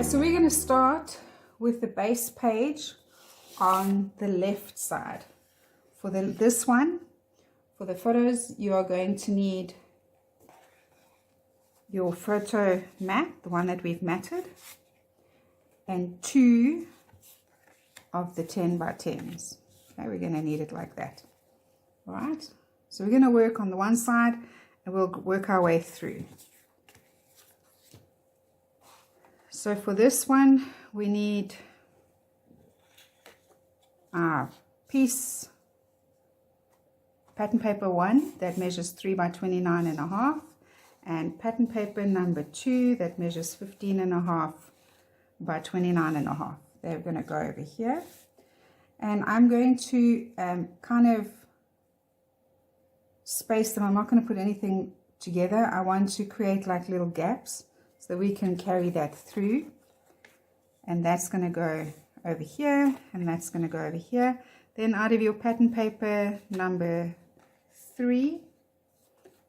So we're going to start with the base page on the left side. For this one, for the photos, you are going to need your photo mat, the one that we've matted, and 2 of the 10 by 10s. Okay, we're going to need it like that. All right, so we're going to work on the one side and we'll work our way through. So for this one, we need our piece pattern paper 1 that measures 3 by 29.5, and pattern paper number 2 that measures 15.5 by 29.5. They're going to go over here, and I'm going to kind of space them. I'm not going to put anything together. I want to create like little gaps so that we can carry that through, and that's going to go over here, and that's going to go over here. Then out of your pattern paper number 3,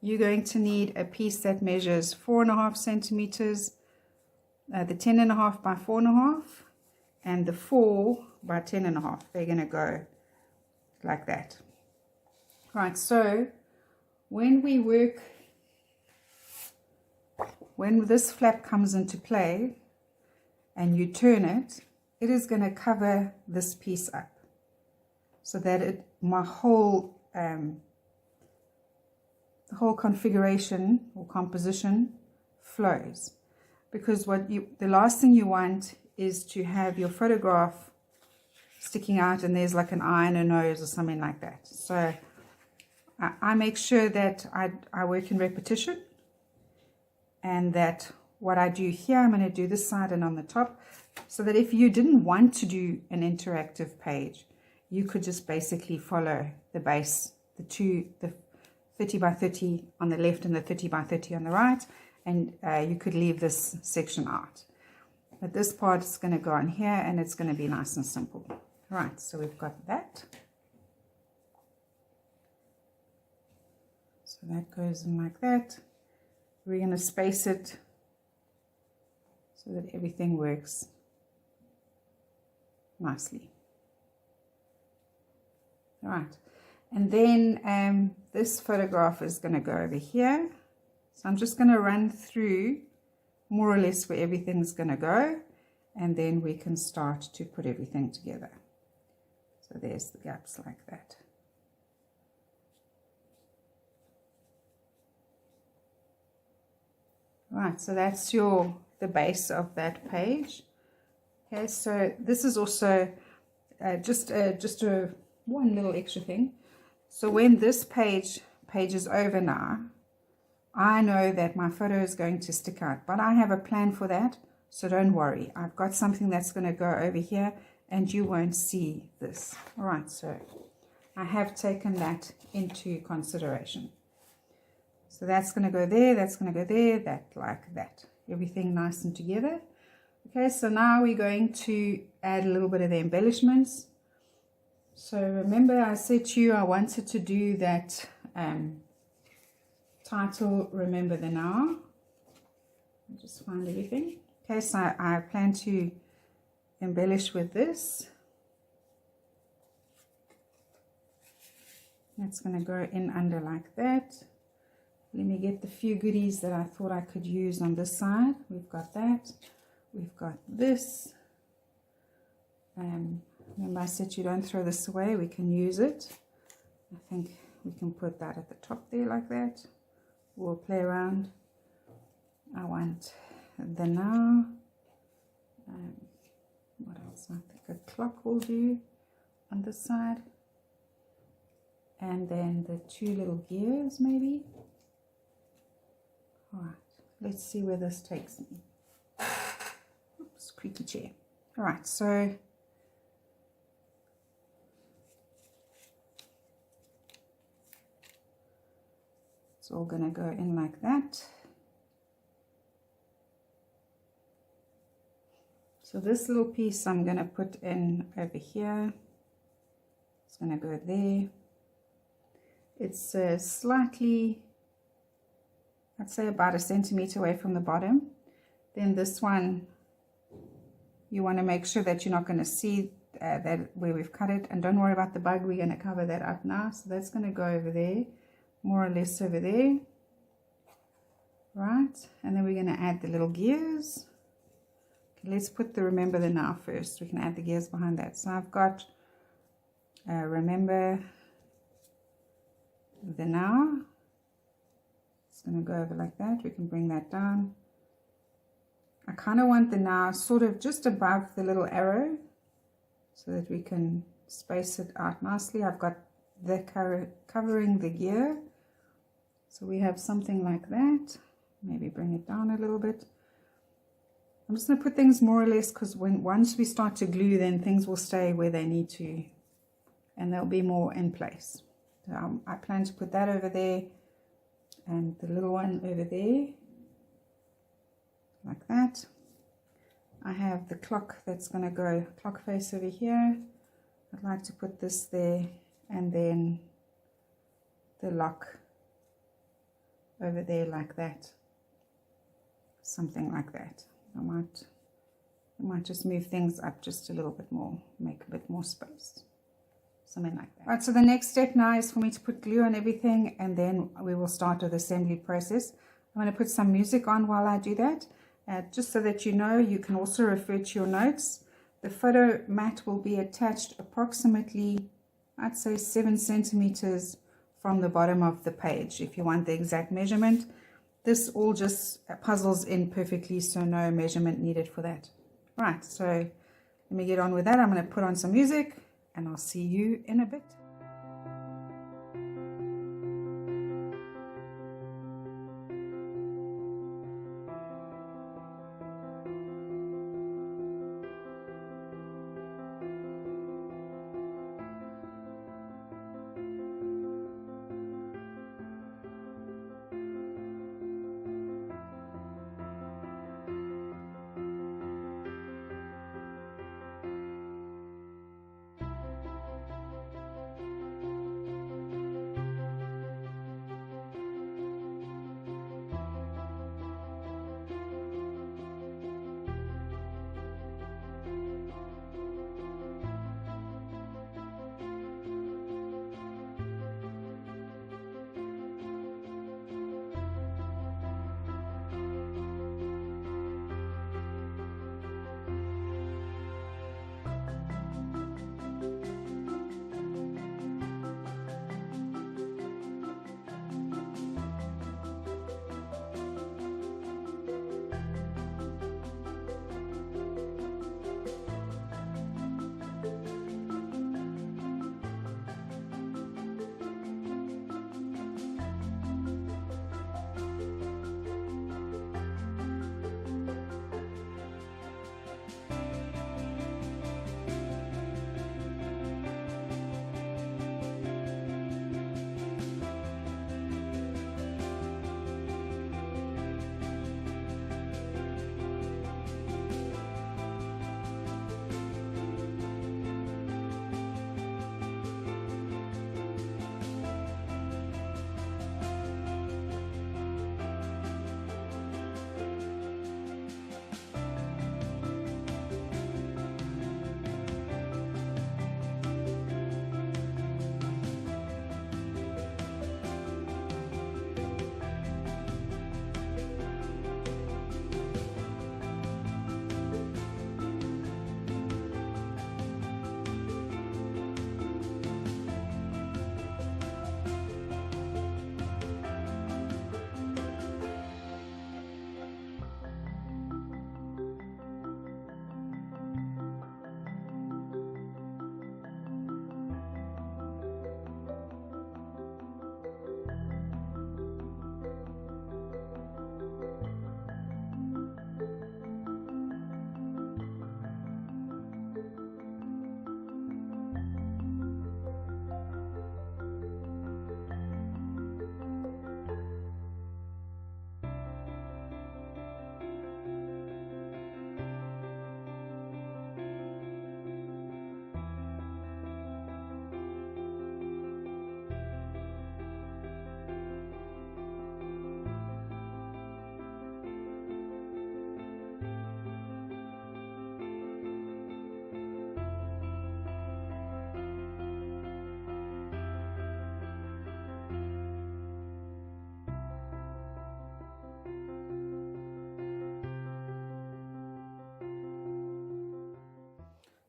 you're going to need a piece that measures 4.5 centimeters, the 10.5 by 4.5, and the 4 by 10.5. They're going to go like that. Right, so when we work, when this flap comes into play and you turn it, it is going to cover this piece up so that my whole the whole configuration or composition flows. Because the last thing you want is to have your photograph sticking out and there's like an eye and a nose or something like that. So I make sure that I work in repetition, and that what I do here, I'm going to do this side and on the top, so that if you didn't want to do an interactive page, you could just basically follow the base, the 30 by 30 on the left and the 30 by 30 on the right, and you could leave this section out. But this part is going to go on here, and it's going to be nice and simple. Right, so we've got that. So that goes in like that. We're going to space it so that everything works nicely. All right, and then this photograph is going to go over here. So I'm just going to run through more or less where everything's going to go, and then we can start to put everything together. So there's the gaps like that. Right, so that's the base of that page. Okay, so this is also just one little extra thing. So when this page is over now, I know that my photo is going to stick out, but I have a plan for that, so don't worry. I've got something that's going to go over here, and you won't see this. All right, so I have taken that into consideration. So that's going to go there, that's going to go there, that like that. Everything nice and together. Okay, so now we're going to add a little bit of the embellishments. So remember I said to you I wanted to do that title, Remember the Now. I'll just find everything. Okay, so I plan to embellish with this. That's going to go in under like that. Let me get the few goodies that I thought I could use on this side. We've got that. We've got this. Remember I said you don't throw this away. We can use it. I think we can put that at the top there like that. We'll play around. I want the now. What else? I think a clock will do on this side. And then the 2 little gears maybe. All right, let's see where this takes me. Oops, creaky chair. All right, so it's all going to go in like that. So this little piece I'm going to put in over here. It's going to go there. It's slightly, I'd say about 1 centimeter away from the bottom. Then this one you want to make sure that you're not going to see that where we've cut it, and don't worry about the bug. We're going to cover that up now. So that's going to go over there, more or less over there, right? And then we're going to add the little gears. Okay, let's put the remember the now first. We can add the gears behind that. So I've got remember the now. It's going to go over like that. We can bring that down. I kind of want the now sort of just above the little arrow so that we can space it out nicely. I've got the covering the gear, so we have something like that. Maybe bring it down a little bit. I'm just going to put things more or less, because once we start to glue, then things will stay where they need to, and they'll be more in place. So I plan to put that over there and the little one over there, like that. I have the clock that's going to go clock face over here. I'd like to put this there, and then the lock over there like that, something like that. I might just move things up just a little bit more, make a bit more space, something like that. Right, so the next step now is for me to put glue on everything, and then we will start with the assembly process. I'm going to put some music on while I do that. Just so that you know, you can also refer to your notes. The photo mat will be attached approximately, I'd say 7 centimeters from the bottom of the page if you want the exact measurement. This all just puzzles in perfectly, so no measurement needed for that. Right, so let me get on with that. I'm going to put on some music, and I'll see you in a bit.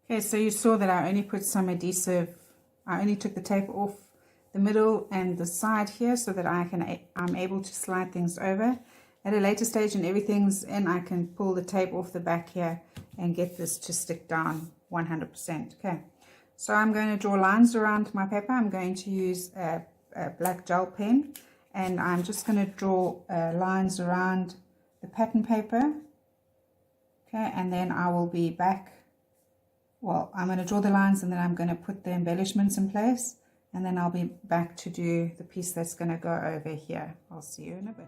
Okay, so you saw that I only put some adhesive, I only took the tape off the middle and the side here so that I'm able to slide things over. At a later stage when everything's in, I can pull the tape off the back here and get this to stick down 100%. Okay, so I'm going to draw lines around my paper. I'm going to use a black gel pen, and I'm just going to draw lines around the pattern paper. Okay, and then I will be back. Well, I'm going to draw the lines and then I'm going to put the embellishments in place, and then I'll be back to do the piece that's going to go over here. I'll see you in a bit.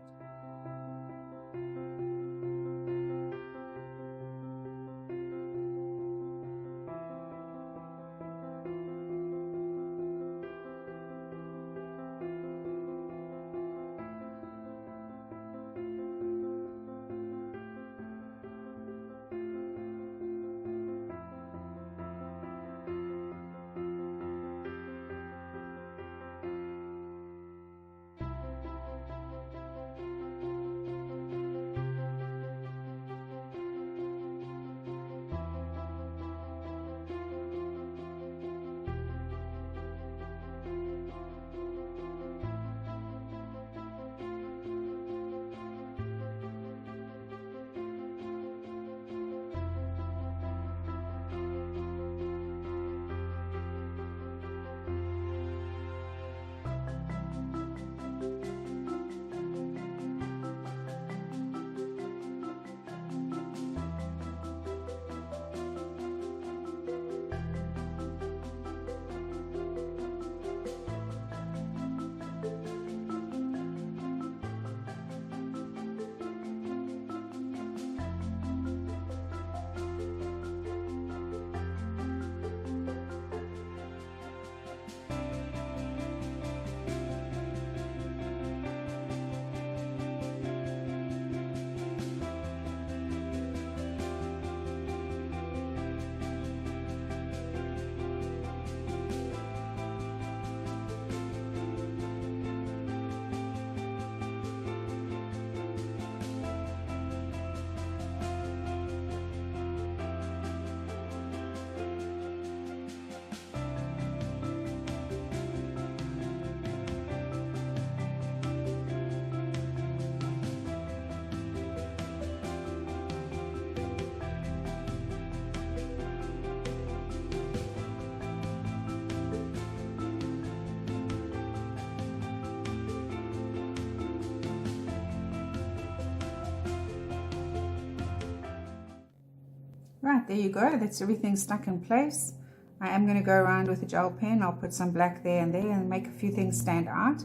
Right, there you go. That's everything stuck in place. I am going to go around with a gel pen. I'll put some black there and make a few things stand out.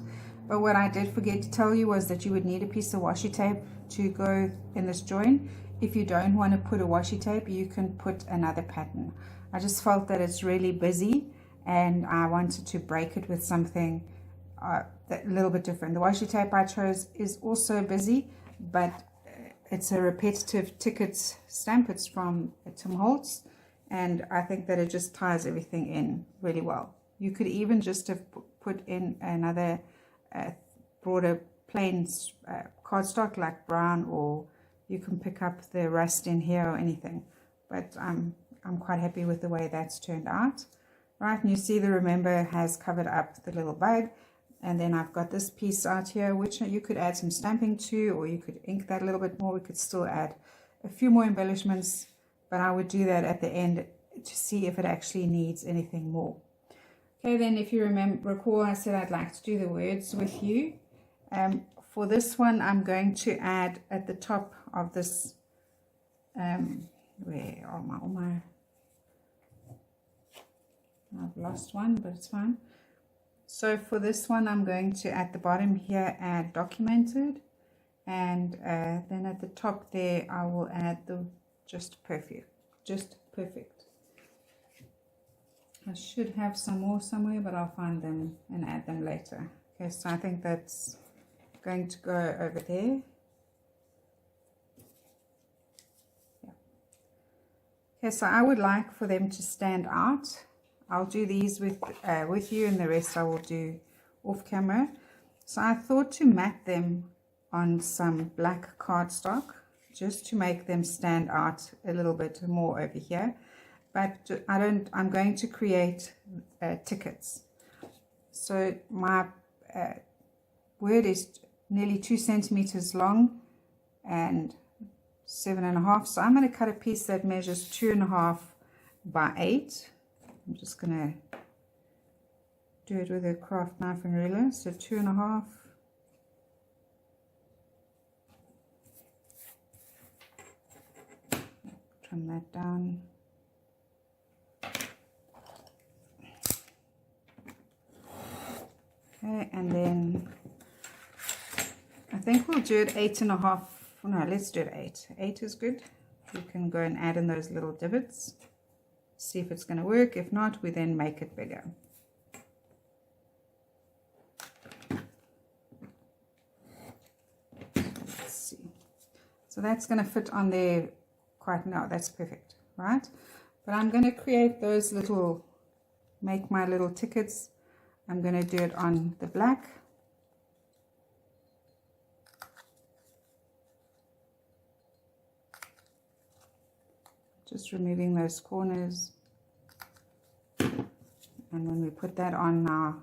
But what I did forget to tell you was that you would need a piece of washi tape to go in this join. If you don't want to put a washi tape, you can put another pattern. I just felt that it's really busy and I wanted to break it with something a little bit different. The washi tape I chose is also busy, but it's a repetitive ticket stamp. It's from Tim Holtz, and I think that it just ties everything in really well. You could even just have put in another broader plain cardstock like brown, or you can pick up the rust in here or anything. But I'm quite happy with the way that's turned out. Right, and you see the Remember has covered up the little bug. And then I've got this piece out here, which you could add some stamping to, or you could ink that a little bit more. We could still add a few more embellishments, but I would do that at the end to see if it actually needs anything more. Okay, then if you recall, I said I'd like to do the words with you. For this one, I'm going to add at the top of this, where are my, I've lost one, but it's fine. So for this one, I'm going to, at the bottom here, add documented, and then at the top there, I will add the just perfect. I should have some more somewhere, but I'll find them and add them later. Okay, so I think that's going to go over there. Yeah. Okay, so I would like for them to stand out. I'll do these with you, and the rest I will do off camera. So I thought to mat them on some black cardstock just to make them stand out a little bit more over here. but I'm going to create tickets. So my word is nearly 2 centimeters long and 7.5. So I'm going to cut a piece that measures 2.5 by 8. I'm just going to do it with a craft knife and ruler. So 2.5. Trim that down. Okay, and then I think we'll do it 8.5. No, let's do it 8. 8 is good. You can go and add in those little divots. See if it's going to work. If not, we then make it bigger. Let's see. So that's going to fit on there quite now. That's perfect, right? But I'm going to create those little, make my little tickets. I'm going to do it on the black. Just removing those corners. And when we put that on now,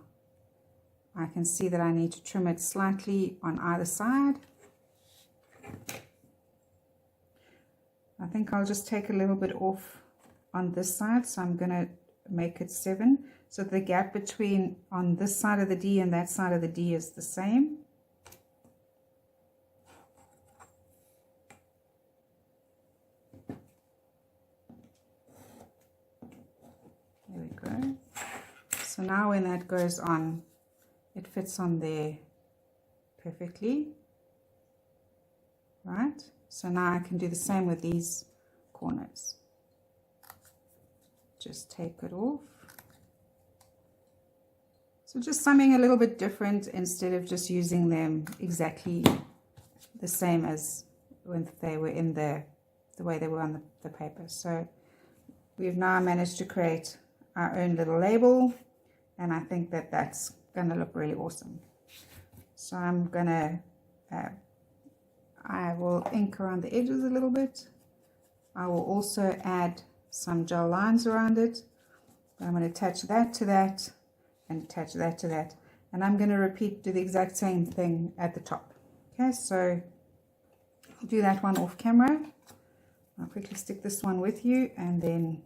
I can see that I need to trim it slightly on either side. I think I'll just take a little bit off on this side, so I'm going to make it 7. So the gap between on this side of the D and that side of the D is the same. There we go. So now when that goes on, it fits on there perfectly. Right? So now I can do the same with these corners. Just take it off. So just something a little bit different instead of just using them exactly the same as when they were in the way they were on the paper. So we've now managed to create our own little label, and I think that that's going to look really awesome. So I'm going to, I will ink around the edges a little bit. I will also add some gel lines around it. I'm going to attach that to that and attach that to that, and I'm going to do the exact same thing at the top. Okay, so I'll do that one off camera. I'll quickly stick this one with you, and then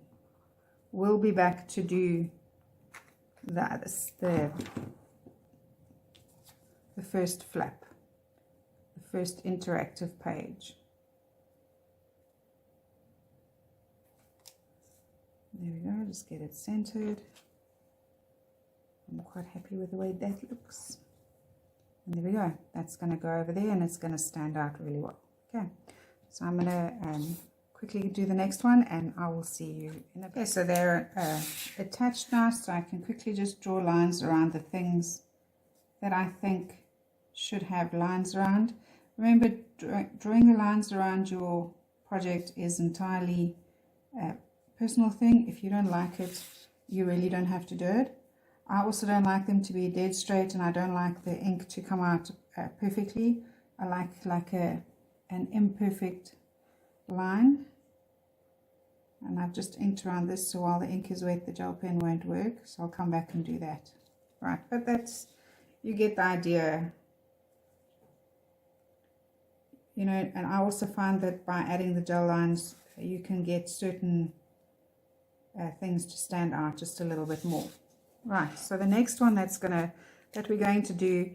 we'll be back to do the first flap, the first interactive page. There we go, just get it centered. I'm quite happy with the way that looks. And there we go. That's going to go over there, and it's going to stand out really well. Okay, so I'm going to quickly do the next one, and I will see you in a bit. Okay, so they're attached now, so I can quickly just draw lines around the things that I think should have lines around. Remember, drawing the lines around your project is entirely a personal thing. If you don't like it, you really don't have to do it. I also don't like them to be dead straight, and I don't like the ink to come out perfectly. I like an imperfect line. And I've just inked around this, so while the ink is wet, the gel pen won't work. So I'll come back and do that. Right, but that's, you get the idea. You know, and I also find that by adding the gel lines, you can get certain things to stand out just a little bit more. Right, so the next one that we're going to do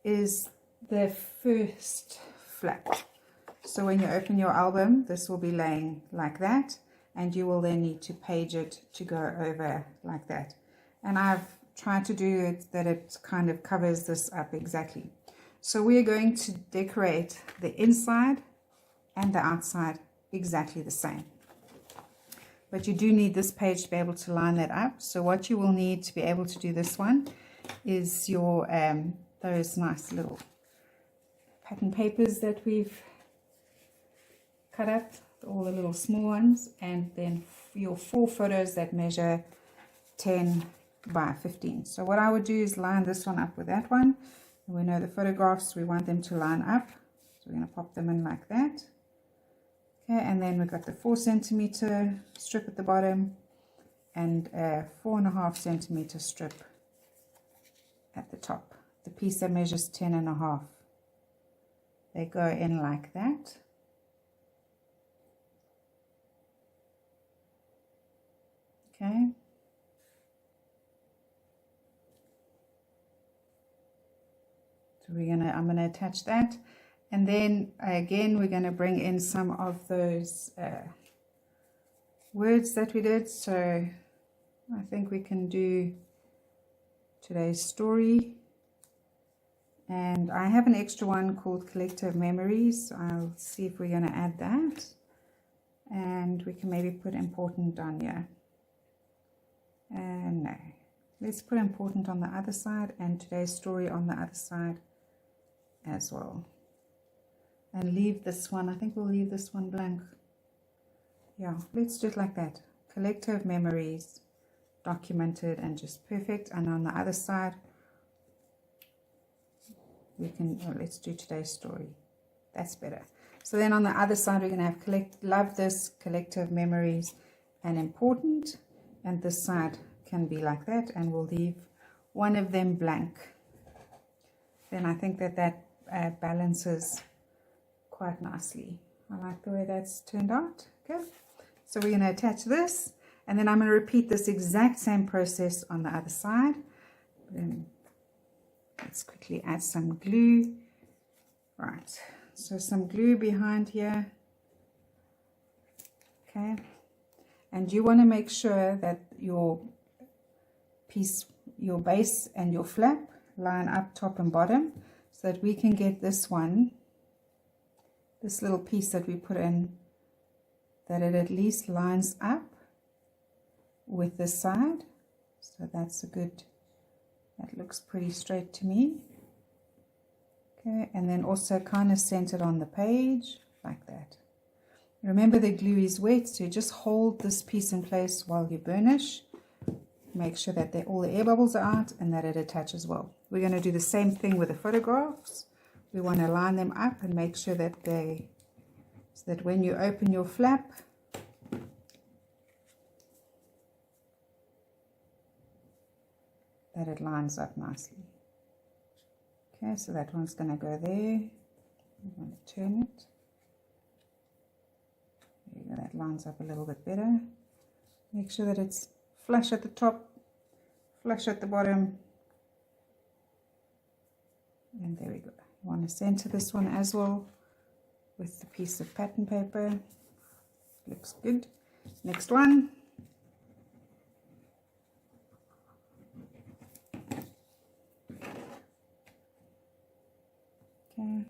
is the first flap. So when you open your album, this will be laying like that, and you will then need to page it to go over like that. And I've tried to do it that it kind of covers this up exactly. So we're going to decorate the inside and the outside exactly the same. But you do need this page to be able to line that up. So what you will need to be able to do this one is your those nice little pattern papers that we've cut up, all the little small ones, and then your 4 photos that measure 10 by 15. So what I would do is line this one up with that one. We know the photographs, we want them to line up. So we're going to pop them in like that. Okay, and then we've got the 4 centimeter strip at the bottom, and a 4.5 centimeter strip at the top. The piece that measures 10.5. They go in like that. Okay. So I'm gonna attach that, and then again we're gonna bring in some of those words that we did. So I think we can do today's story, and I have an extra one called collective memories. I'll see if we're going to add that, and we can maybe put important down here. And no, let's put important on the other side and today's story on the other side as well, and leave this one, I think we'll leave this one blank. Yeah, let's do it like that. Collective memories, documented and just perfect. And on the other side we can, let's do today's story. That's better. So then on the other side we're going to have love this, collective memories, and important. And this side can be like that, and we'll leave one of them blank. Then I think that balances quite nicely. I like the way that's turned out. Okay, so we're going to attach this, and then I'm going to repeat this exact same process on the other side. Then let's quickly add some glue. Right, so some glue behind here. Okay, and you want to make sure that your piece, your base and your flap line up top and bottom, so that we can get this one, this little piece that we put in, that it at least lines up with this side. So that's a good, that looks pretty straight to me. Okay, and then also kind of centered on the page like that. Remember the glue is wet, so you just hold this piece in place while you burnish. Make sure that all the air bubbles are out and that it attaches well. We're going to do the same thing with the photographs. We want to line them up and make sure that so that when you open your flap, that it lines up nicely. Okay, so that one's going to go there. I'm going to turn it. There you go, that lines up a little bit better. Make sure that it's flush at the top, flush at the bottom, and there we go. You want to center this one as well with the piece of pattern paper. Looks good. Next one. Okay.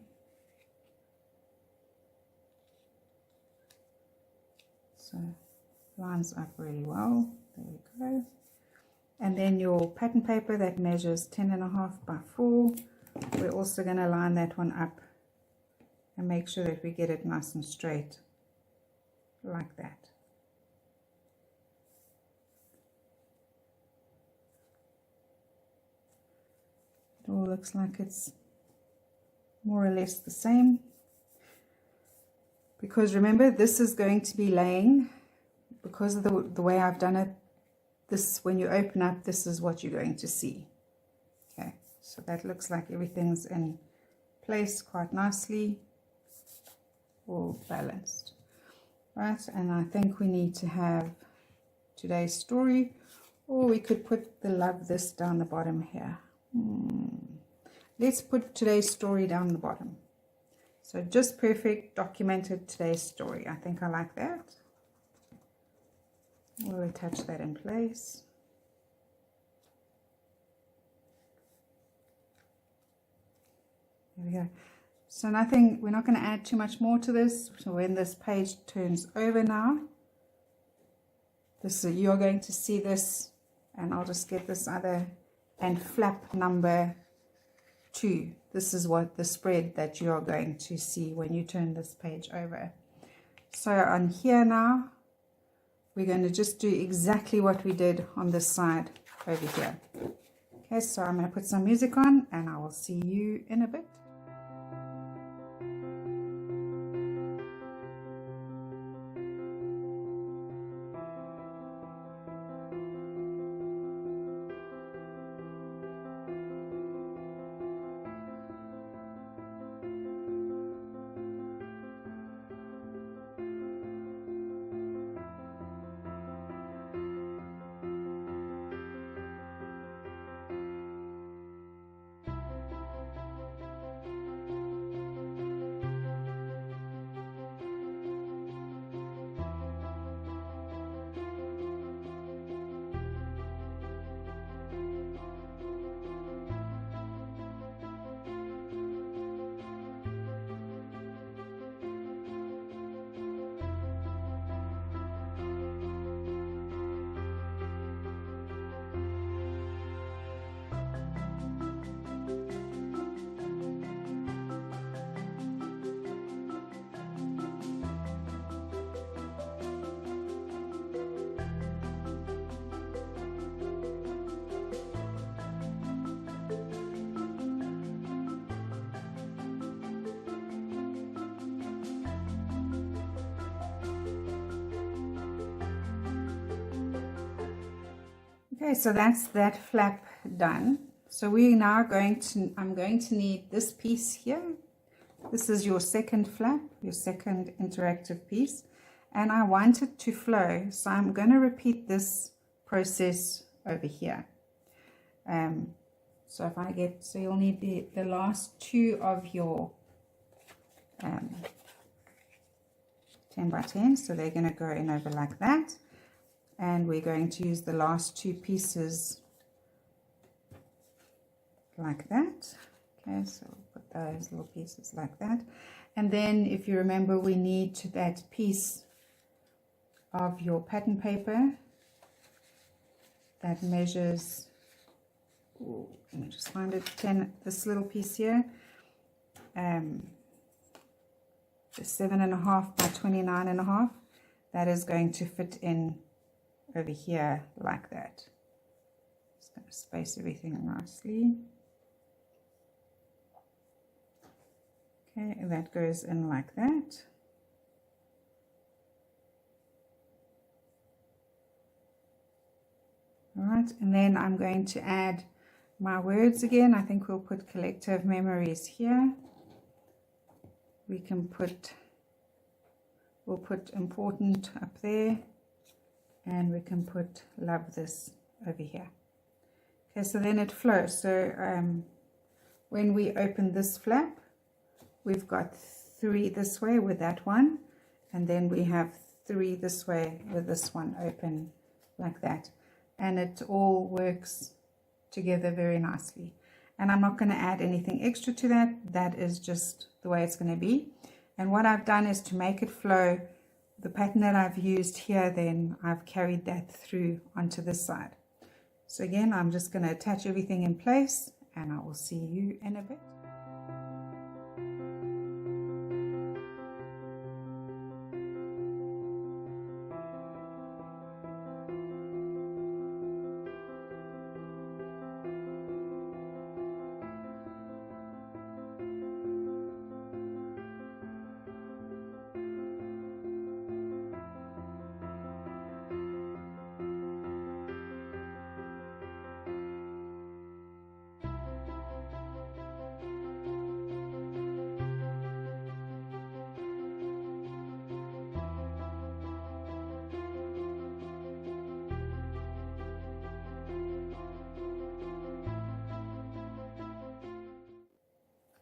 So lines up really well. There we go. And then your pattern paper that measures 10.5 by 4. We're also going to line that one up and make sure that we get it nice and straight like that. It all looks like it's more or less the same, because remember, this is going to be laying, because of the way I've done it, this, when you open up, this is what you're going to see. Okay, so that looks like everything's in place quite nicely, all balanced. Right, and I think we need to have today's story, or we could put the love this down the bottom here. Let's put today's story down the bottom. So just perfect, documented today's story. I think I like that. We'll attach that in place. There we go. So nothing, we're not going to add too much more to this. So when this page turns over now, you're going to see this, and I'll just get this other, and flap number 2. This is what the spread that you're going to see when you turn this page over. So on here now, we're going to just do exactly what we did on this side over here. Okay, so I'm going to put some music on, and I will see you in a bit. Okay, so that's that flap done. So we're now I'm going to need this piece here. This is your second flap, your second interactive piece. And I want it to flow, so I'm going to repeat this process over here. So if I get, so you'll need the last two of your 10 by 10, so they're going to go in over like that. And we're going to use the last two pieces like that. Okay, so we'll put those little pieces like that. And then if you remember, we need that piece of your pattern paper that measures, let me just find it, this little piece here, the 7.5 by 29.5, that is going to fit in over here like that. Just going to space everything nicely. Okay, and that goes in like that. All right, and then I'm going to add my words again. I think we'll put collective memories here. We can we'll put important up there, and we can put love this over here. Okay, so then it flows. So when we open this flap, we've got 3 this way with that one, and then we have 3 this way with this one open like that. And it all works together very nicely. And I'm not going to add anything extra to that. That is just the way it's going to be. And what I've done is to make it flow, the pattern that I've used here, then I've carried that through onto this side. So again, I'm just going to attach everything in place, and I will see you in a bit.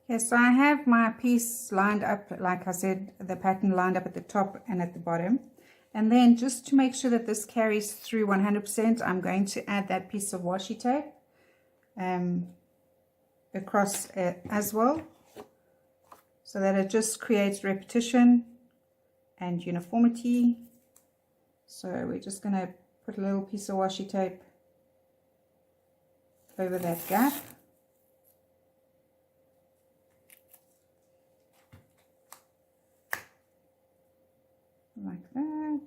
Okay, so I have my piece lined up, like I said, the pattern lined up at the top and at the bottom. And then just to make sure that this carries through 100%, I'm going to add that piece of washi tape across as well, so that it just creates repetition and uniformity. So we're just going to put a little piece of washi tape over that gap. Like that.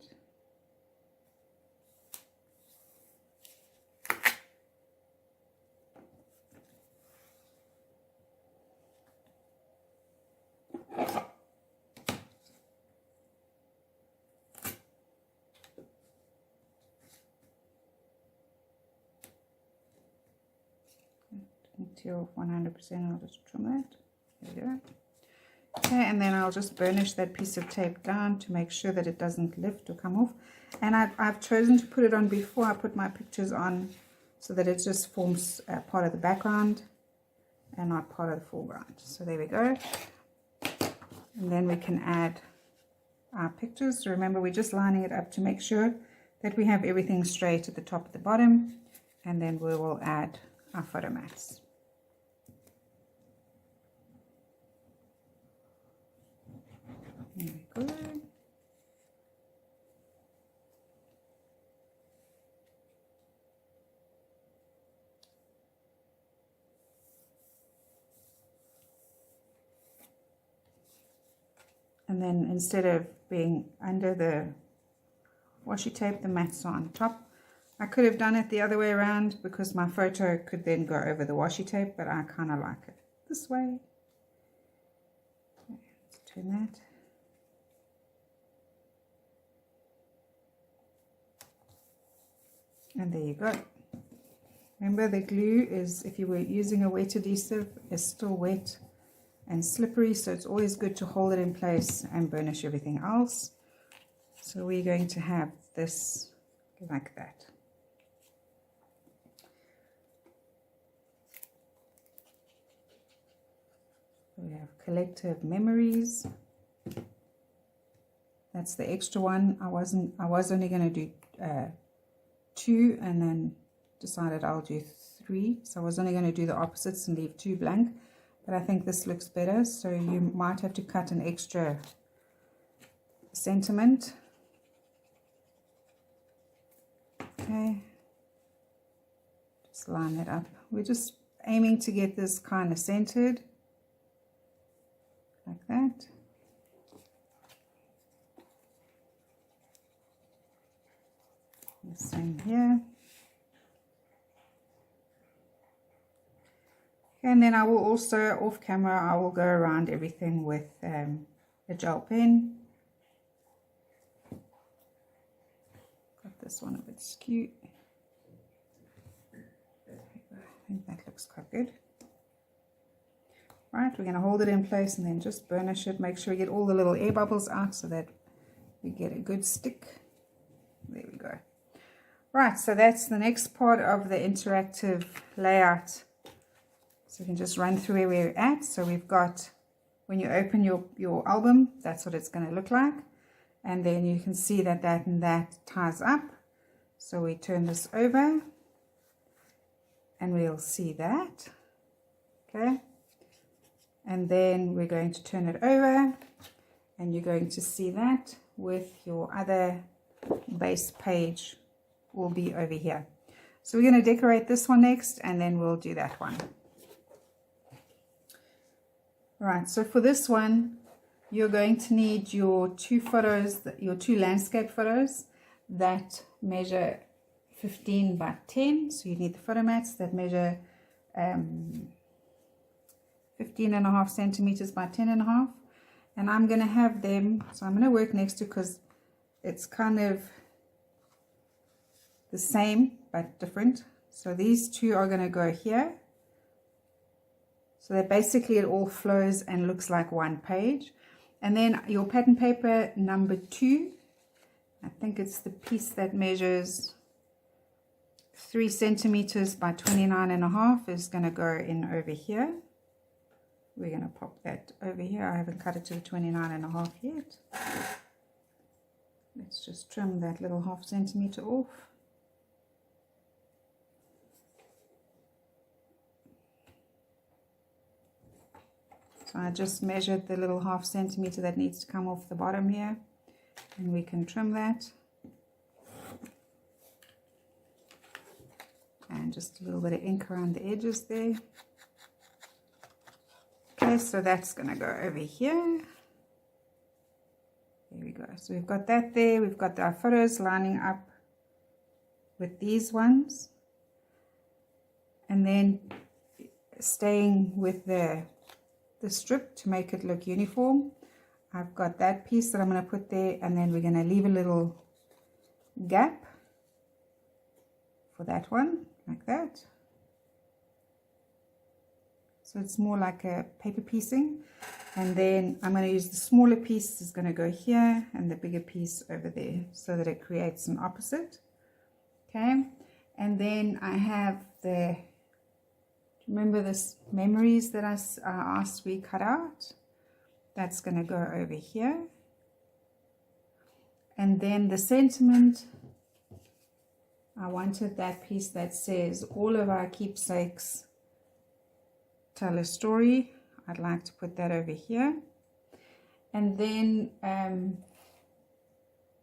Until 100%, I'll just trim that. There we go. Okay, and then I'll just burnish that piece of tape down to make sure that it doesn't lift or come off. And I've chosen to put it on before I put my pictures on, so that it just forms part of the background and not part of the foreground. So there we go. And then we can add our pictures. So remember, we're just lining it up to make sure that we have everything straight at the top and the bottom. And then we will add our photo mats. There we go. And then instead of being under the washi tape, the mats are on top. I could have done it the other way around, because my photo could then go over the washi tape, but I kind of like it this way. Let's turn that. And there you go. Remember, the glue is, if you were using a wet adhesive, is still wet and slippery, so it's always good to hold it in place and burnish everything else. So we're going to have this like that. We have collective memories. That's the extra one. I was only going to do 2 and then decided I'll do 3. So I was only going to do the opposites and leave 2 blank, but I think this looks better, so you might have to cut an extra sentiment. Okay, just line it up. We're just aiming to get this kind of centered like that. The same here. And then I will also, off camera, I will go around everything with a gel pen. Got this one a bit skewed. I think that looks quite good. Right, we're going to hold it in place and then just burnish it. Make sure we get all the little air bubbles out so that we get a good stick. There we go. Right, so that's the next part of the interactive layout. So you can just run through where we're at. So we've got, when you open your album, that's what it's going to look like. And then you can see that that and that ties up. So we turn this over and we'll see that. Okay. And then we're going to turn it over and you're going to see that with your other base page will be over here. So we're going to decorate this one next and then we'll do that one. Right, so for this one, you're going to need your 2 photos, your 2 landscape photos that measure 15 by 10. So you need the photo mats that measure 15.5 centimeters by 10.5. And I'm going to have them, so I'm going to work next to, because it's kind of the same but different. So these 2 are going to go here. So that basically it all flows and looks like one page. And then your pattern paper number 2, I think it's the piece that measures 3 centimeters by 29.5 is going to go in over here. We're going to pop that over here. I haven't cut it to the 29.5 yet. Let's just trim that little 0.5 centimeter off. So I just measured the little 0.5 centimeter that needs to come off the bottom here, and we can trim that. And just a little bit of ink around the edges there. Okay, so that's going to go over here. There we go. So we've got that there. We've got our photos lining up with these ones. And then staying with the strip to make it look uniform, I've got that piece that I'm going to put there, and then we're going to leave a little gap for that one, like that. So it's more like a paper piecing, and then I'm going to use the smaller piece is going to go here and the bigger piece over there so that it creates an opposite. Okay, and then I have the, remember this memories that I asked we cut out? That's going to go over here. And then the sentiment, I wanted that piece that says all of our keepsakes tell a story. I'd like to put that over here. And then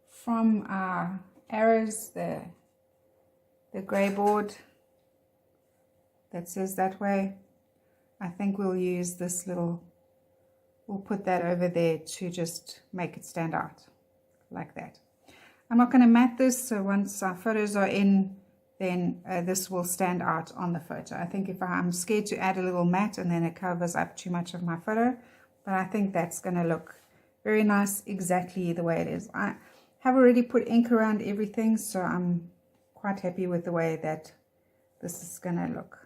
from our arrows, the grey board that says that way, I think we'll use this little, we'll put that over there to just make it stand out like that. I'm not going to mat this, so once our photos are in, then this will stand out on the photo. I think if I'm scared to add a little mat and then it covers up too much of my photo, but I think that's going to look very nice exactly the way it is. I have already put ink around everything, so I'm quite happy with the way that this is going to look.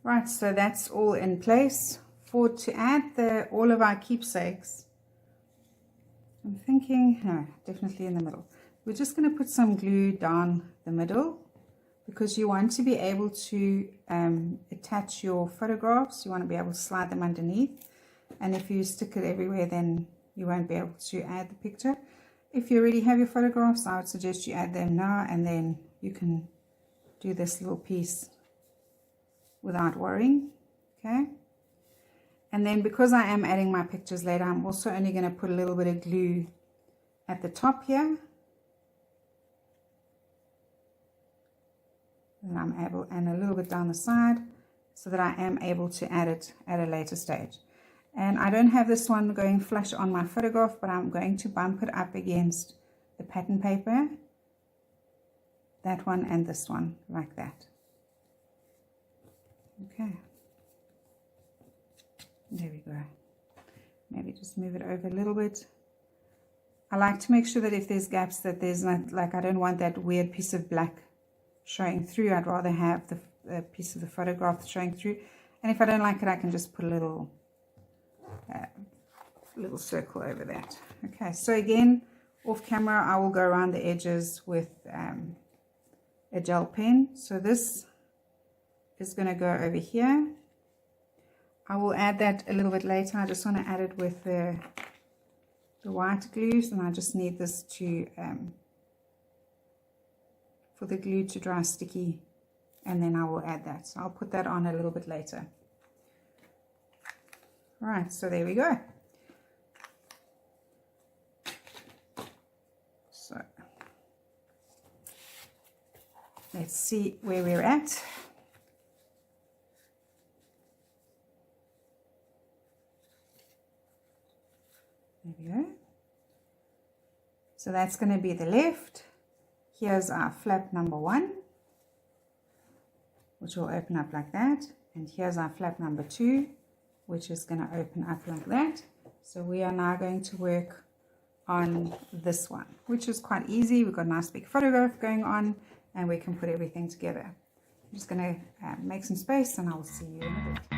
Right, so that's all in place. To add all of our keepsakes, I'm thinking, no, definitely in the middle. We're just going to put some glue down the middle because you want to be able to attach your photographs. You want to be able to slide them underneath. And if you stick it everywhere, then you won't be able to add the picture. If you already have your photographs, I would suggest you add them now, and then you can do this little piece without worrying. Okay, and then because I am adding my pictures later, I'm also only going to put a little bit of glue at the top here, and I'm able, and a little bit down the side, so that I am able to add it at a later stage. And I don't have this one going flush on my photograph, but I'm going to bump it up against the pattern paper, that one and this one, like that. Okay, there we go. Maybe just move it over a little bit. I like to make sure that if there's gaps, that there's not, like, I don't want that weird piece of black showing through. I'd rather have the piece of the photograph showing through. And if I don't like it, I can just put a little circle over that. Okay, so again, off camera, I will go around the edges with a gel pen. So this is going to go over here. I will add that a little bit later. I just want to add it with the white glue, and I just need this to for the glue to dry sticky, and then I will add that. So I'll put that on a little bit later. All right, so there we go. So let's see where we're at. There we go. So that's going to be the left. Here's our flap number 1, which will open up like that. And here's our flap number 2, which is going to open up like that. So we are now going to work on this one, which is quite easy. We've got a nice big photograph going on, and we can put everything together. I'm just going to make some space, and I will see you in a bit.